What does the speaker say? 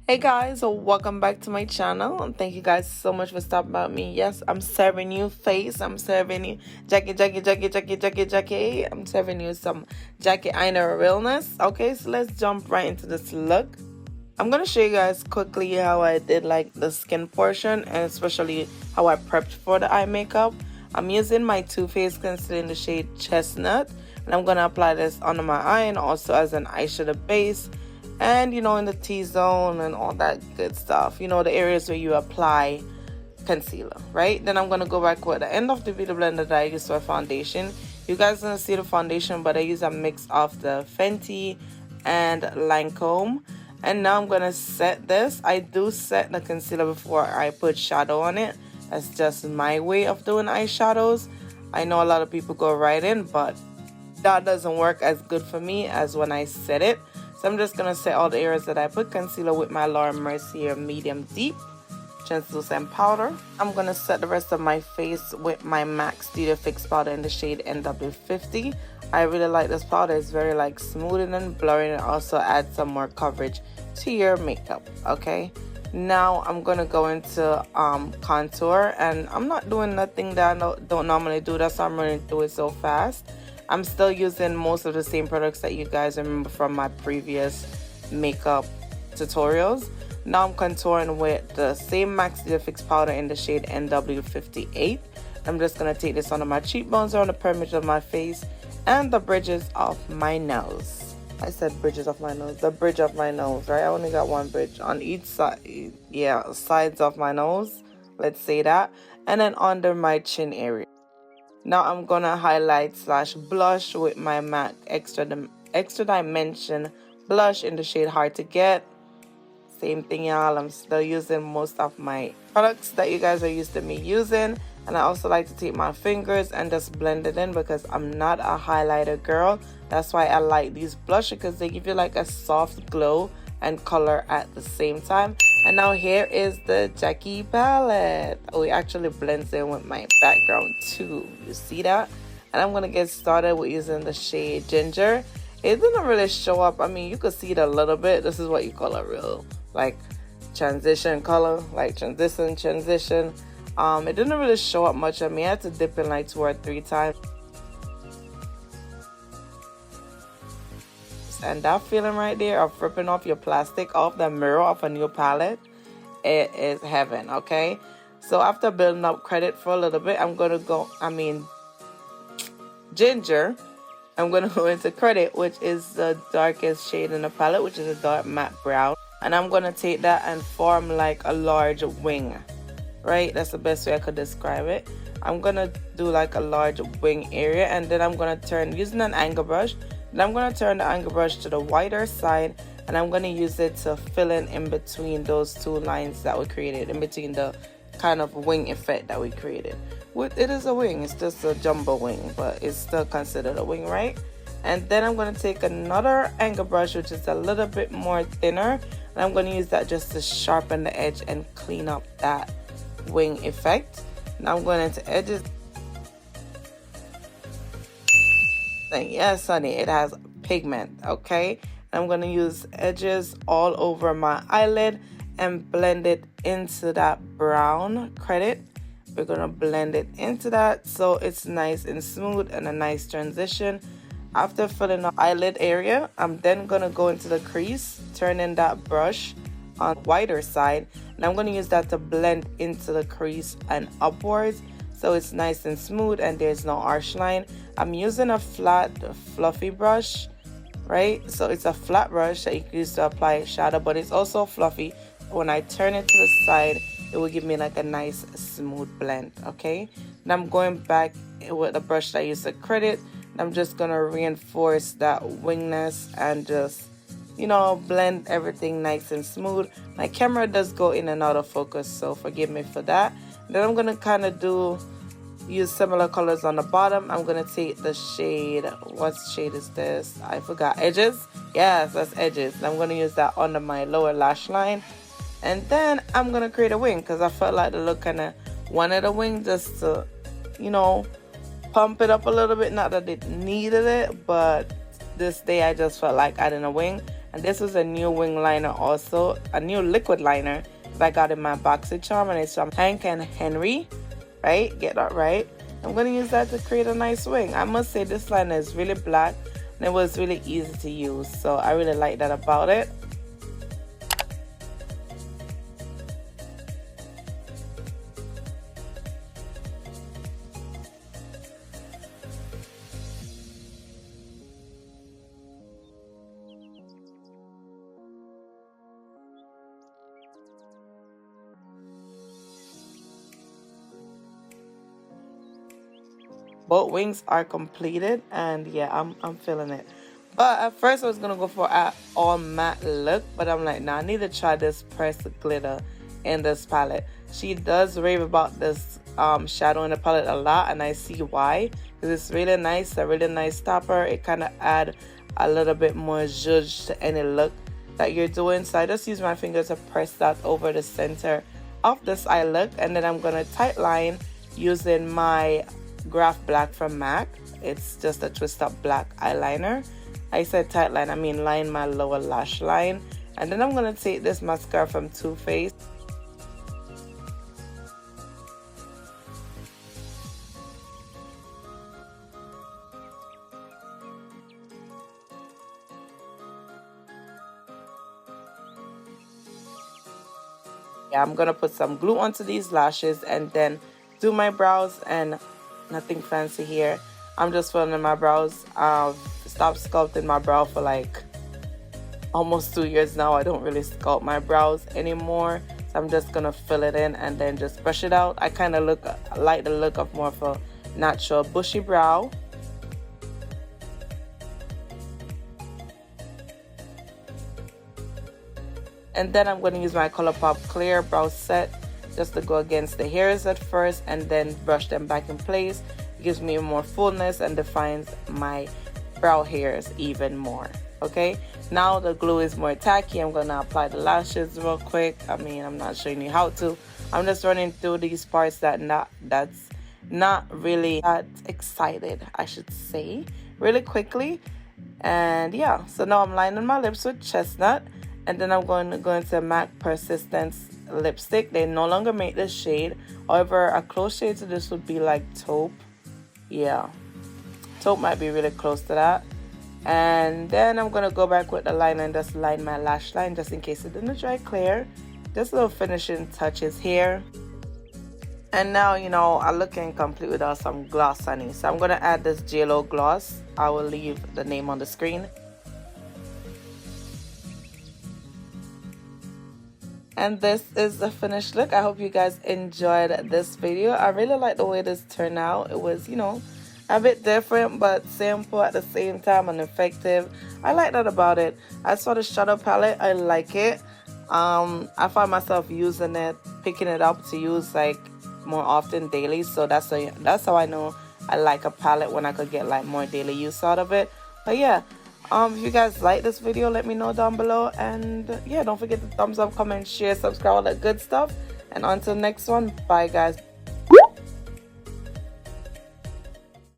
Hey guys, welcome back to my channel, and thank you guys so much for stopping by me. Yes, I'm serving you face. I'm serving you Jackie. I'm serving you some Jackie aina realness. Okay, so let's jump right into this look. I'm gonna show you guys quickly how I did like the skin portion, and especially how I prepped for the eye makeup. I'm using my Too Faced concealer in the shade Chestnut, and I'm gonna apply this under my eye and also as an eyeshadow base. And in the T-zone and all that good stuff, the areas where you apply concealer, right? Then I'm gonna go back with the end of the beauty blender that I use for foundation. You guys gonna see the foundation, but I use a mix of the Fenty and Lancome. And now I'm gonna set this. I do set the concealer before I put shadow on it. That's just my way of doing eyeshadows. I know a lot of people go right in, but that doesn't work as good for me as when I set it. So I'm just going to set all the areas that I put concealer with my Laura Mercier medium deep translucent powder. I'm going to set the rest of my face with my MAC Studio Fix powder in the shade NW50. I really like this powder. It's very like smoothing and blurring, and also adds some more coverage to your makeup. Okay, now I'm going to go into contour, and I'm not doing nothing that I don't normally do. That's why I'm running through it so fast. I'm still using most of the same products that you guys remember from my previous makeup tutorials. Now I'm contouring with the same MAC Studio Fix powder in the shade NW58. I'm just going to take this under my cheekbones, around the perimeter of my face, and the bridges of my nose. I said bridges of my nose. The bridge of my nose, right? I only got one bridge on each side. Yeah, sides of my nose. Let's say that. And then under my chin area. Now I'm gonna highlight / blush with my MAC Extra Dimension blush in the shade Hard to Get. Same thing, y'all. I'm still using most of my products that you guys are used to me using. And I also like to take my fingers and just blend it in because I'm not a highlighter girl. That's why I like these blushes, because they give you like a soft glow and color at the same time. And now here is the Jackie palette. Oh, it actually blends in with my background too. You see that? And I'm gonna get started with using the shade Ginger. It didn't really show up. I mean, you could see it a little bit. This is what you call a real like transition color, like transition. It didn't really show up much on me. I had to dip in like 2 or 3 times. And that feeling right there of ripping off your plastic off the mirror of a new palette, it is heaven. Okay, so after building up credit for a little bit, I'm gonna go Ginger, I'm gonna go into credit, which is the darkest shade in the palette, which is a dark matte brown. And I'm gonna take that and form like a large wing, right? That's the best way I could describe it. I'm gonna do like a large wing area, and then I'm gonna turn using an angle brush. Then I'm going to turn the angle brush to the wider side, and I'm going to use it to fill in between those 2 lines that we created, in between the kind of wing effect that we created. It is a wing, it's just a jumbo wing, but it's still considered a wing, right? And then I'm going to take another angle brush, which is a little bit more thinner, and I'm going to use that just to sharpen the edge and clean up that wing effect. Now I'm going into edges. And yes, honey, it has pigment. Okay, I'm going to use edges all over my eyelid and blend it into that brown credit. We're going to blend it into that so it's nice and smooth and a nice transition. After filling the eyelid area, I'm then going to go into the crease, turn in that brush on the wider side, and I'm going to use that to blend into the crease and upwards so it's nice and smooth and there's no harsh line. I'm using a flat fluffy brush, right? So it's a flat brush that you can use to apply shadow, but it's also fluffy. When I turn it to the side, it will give me like a nice smooth blend. Okay, and I'm going back with the brush that I used to credit, and I'm just gonna reinforce that wingness and just blend everything nice and smooth. My camera does go in and out of focus, so forgive me for that. Then I'm gonna kind of use similar colors on the bottom. I'm gonna take the shade, what shade is this? I forgot. Edges. Yes, that's Edges. I'm gonna use that under my lower lash line, and then I'm gonna create a wing because I felt like the look kind of wanted a wing just to pump it up a little bit. Not that it needed it, but this day I just felt like adding a wing. And this was a new wing liner, also a new liquid liner that I got in my BoxyCharm, and it's from Hank and Henry, right? Get that right. I'm going to use that to create a nice wing. I must say this liner is really black and it was really easy to use, so I really like that about it. Both wings are completed, and yeah, I'm feeling it. But at first I was gonna go for an all matte look, but I'm like, nah, I need to try this pressed glitter in this palette. She does rave about this shadow in the palette a lot, and I see why, because it's really nice, a really nice topper. It kind of add a little bit more zhuzh to any look that you're doing. So I just use my finger to press that over the center of this eye look, and then I'm gonna tight line using my Graph Black from MAC. It's just a twist up black eyeliner. I said tight line, I mean line my lower lash line. And then I'm gonna take this mascara from Too Faced. Yeah, I'm gonna put some glue onto these lashes and then do my brows, and nothing fancy here. I'm just filling my brows. I've stopped sculpting my brow for like almost 2 years now. I don't really sculpt my brows anymore, so I'm just gonna fill it in and then just brush it out. I kind of like the look of more of a natural bushy brow. And then I'm going to use my ColourPop Clear Brow Set just to go against the hairs at first and then brush them back in place. It gives me more fullness and defines my brow hairs even more. Okay, now the glue is more tacky. I'm going to apply the lashes real quick. I mean, I'm not showing you how to. I'm just running through these parts that's not really that excited, I should say, really quickly. And yeah, so now I'm lining my lips with Chestnut. And then I'm going to go into MAC Persistence lipstick. They no longer make this shade. However, a close shade to this would be like Taupe. Yeah, Taupe might be really close to that. And then I'm going to go back with the liner and just line my lash line just in case it didn't dry clear. Just little finishing touches here. And now, you know, I'm looking complete without some gloss on it. So I'm going to add this JLo gloss. I will leave the name on the screen. And this is the finished look. I hope you guys enjoyed this video. I really like the way this turned out. It was, you know, a bit different but simple at the same time and effective. I like that about it. As for the shadow palette, I like it. I find myself using it, picking it up to use like more often daily. So that's how I know I like a palette, when I could get like more daily use out of it. But yeah. If you guys like this video, let me know down below, and yeah, don't forget to thumbs up, comment, share, subscribe, all that good stuff. And until next one, bye guys.